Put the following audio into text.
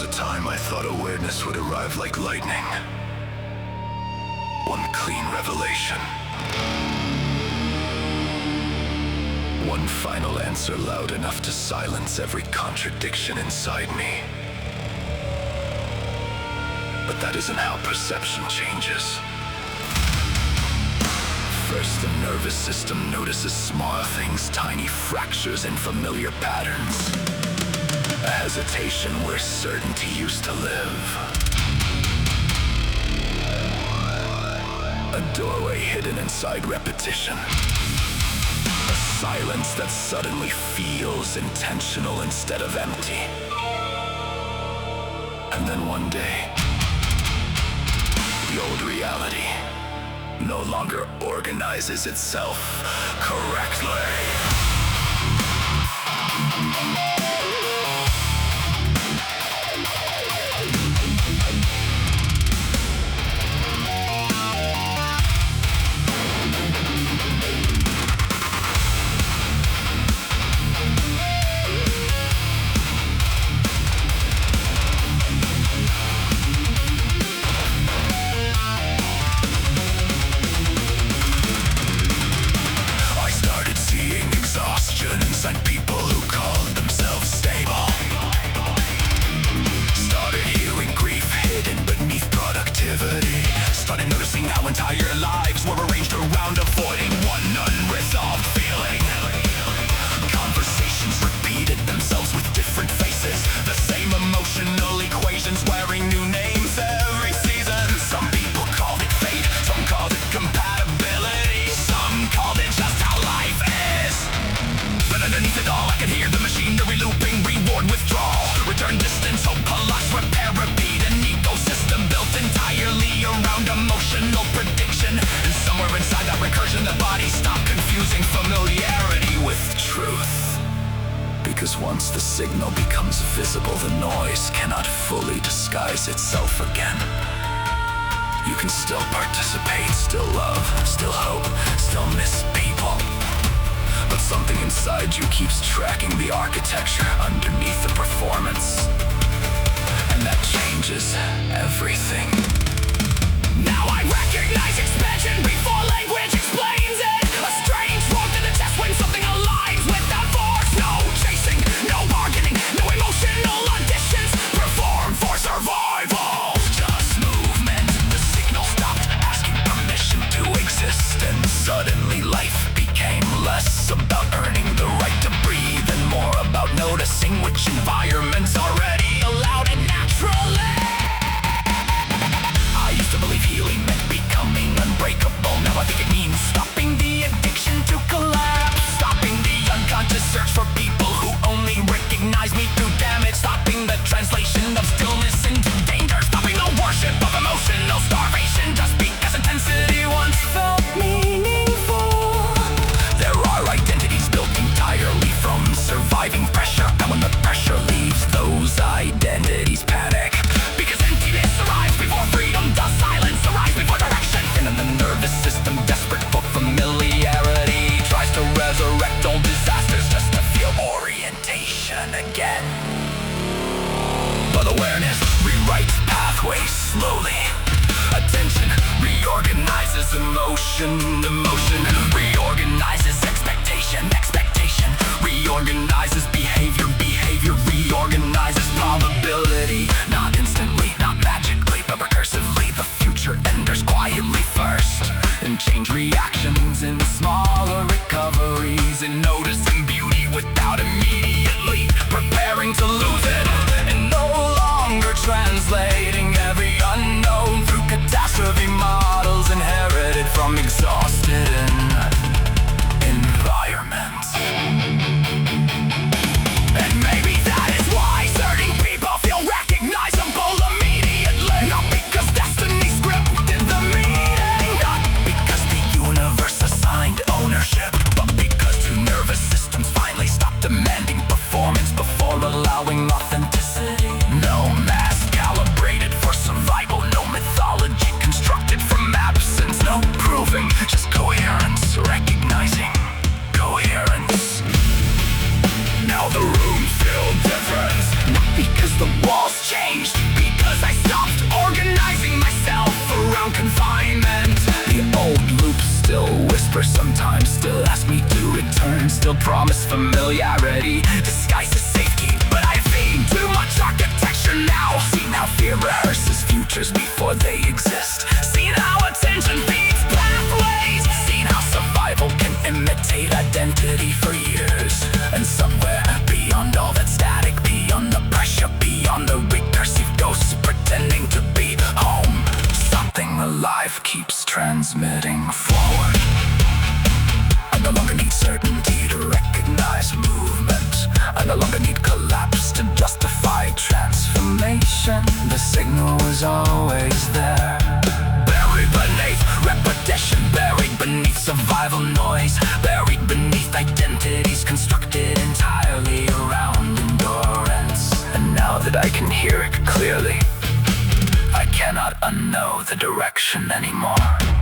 was a time I thought awareness would arrive like lightning. One clean revelation. One final answer loud enough to silence every contradiction inside me. But that isn't how perception changes. First, the nervous system notices small things, tiny fractures in familiar patterns. A hesitation where certainty used to live. A doorway hidden inside repetition. A silence that suddenly feels intentional instead of empty. And then one day, the old reality no longer organizes itself correctly. Exhaustion inside people who called themselves stable. Started healing grief hidden beneath productivity. Started noticing how entire lives were arranged around avoiding one unresolved feeling. Conversations repeated themselves with different faces. The same emotional equations wearing new names every season. Some people called it fate, some called it compatibility, some called it just how life is. But underneath it all, I could hear the machinery looping, reward, withdrawal, return, distance, hope, collapse, repair, repeat. An ecosystem built entirely around emotional prediction. And somewhere inside that recursion, the body stopped confusing familiarity with truth. Because once the signal becomes visible, the noise cannot fully disguise itself again. You can still participate, still love, still hope, still miss people. But something inside you keeps tracking the architecture underneath the performance. And that changes everything. Now I recognize expansion before language explains it. A strange warmth in the chest when something aligns without force. No chasing, no bargaining, no emotional auditions. Perform for survival. Just movement. The signal stopped asking permission to exist. And suddenly life became less about earning the right to breathe and more about noticing which environments already allowed it naturally. I used to believe healing meant becoming unbreakable. Now I think it means stopping the addiction to collapse. Stopping the unconscious search for people who only recognize me through damage. Stopping the translation of stillness into danger. Stopping the worship of emotional starvation just because intensity once felt meaningful. There are identities built entirely from surviving pressure. And when the pressure leaves, those identities panic. Because emptiness arrives before freedom does. Silence arrives before direction. And then the nervous system, desperate for familiarity, tries to resurrect old disasters just to feel orientation again. But awareness rewrites pathways slowly. Attention reorganizes emotion. Emotion reorganizes expectation. Expectation reorganizes behavior. Behavior reorganizes probability. Not instantly, not magically, but recursively. The future enters quietly first and change reactions in smaller recoveries. And noticing beauty without immediately preparing to lose it. And no longer translating every unknown through catastrophe models inherited from exhausted environments. And maybe that is why certain people feel recognizable immediately. Not because destiny scripted the meeting, not because the universe assigned ownership, but because two nervous systems finally stopped demanding performance before allowing authenticity. No mass calibrated whisper sometimes, still ask me to return, still promise familiarity, disguised as safety. But I feed too much architecture now. Seen how fear rehearses futures before they exist. Seen how attention feeds pathways. Seen how survival can imitate identity for years. And somewhere beyond all that static, beyond the pressure, beyond the recursive ghosts pretending to be home, something alive keeps transmitting forward. I no longer need certainty to recognize movement. I no longer need collapse to justify transformation. The signal was always there, buried beneath repetition, buried beneath survival noise, buried beneath identities constructed entirely around endurance. And now that I can hear it clearly, I cannot unknow the direction anymore.